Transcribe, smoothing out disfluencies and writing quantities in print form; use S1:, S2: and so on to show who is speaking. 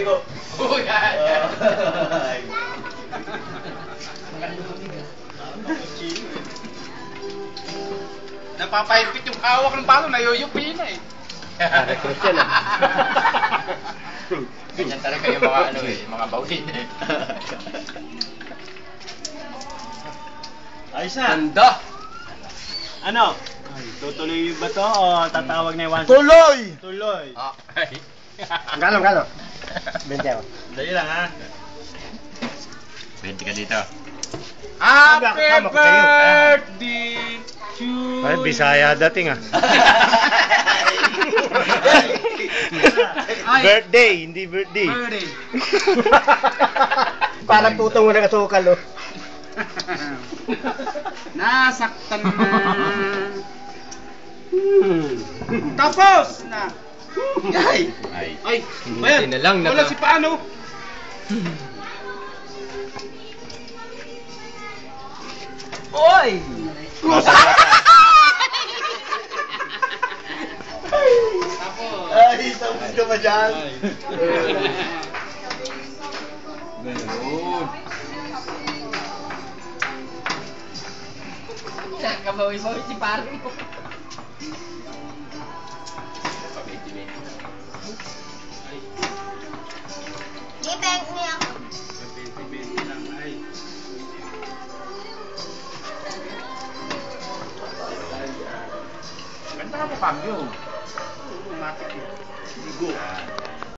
S1: tayo.
S2: Oo, yan. Napapahigpit yung hawak ng palo, nayuyupi na eh.
S1: Recruit yan ah.
S2: Ganyan talaga yung mga ano eh, mga bawin eh.
S3: Ayos na.
S2: Ganda!
S3: Ano? Tutuloy ba to o tatawag na yung 1?
S1: Tuloy!
S3: Tuloy.
S2: Okay.
S1: Gano, gano? 20 ako.
S3: Dali lang ha.
S2: 20 ka dito.
S1: Happy
S2: Happy birthday to
S4: Ay, Bisaya dating ah. Birthday, hindi birthday.
S2: Birthday.
S1: Parang putong mo na kasukal oh.
S2: Nasaktan na. Tapos na. Ay. Ay.
S1: Hindi na lang,
S2: Wala si paano?
S1: Oy! Ay, tapos ka pa dyan.
S2: Meron.
S5: Kabawi-bawi si pare mo.
S6: Di bank niya ako.
S2: Ganda ka po, cambio.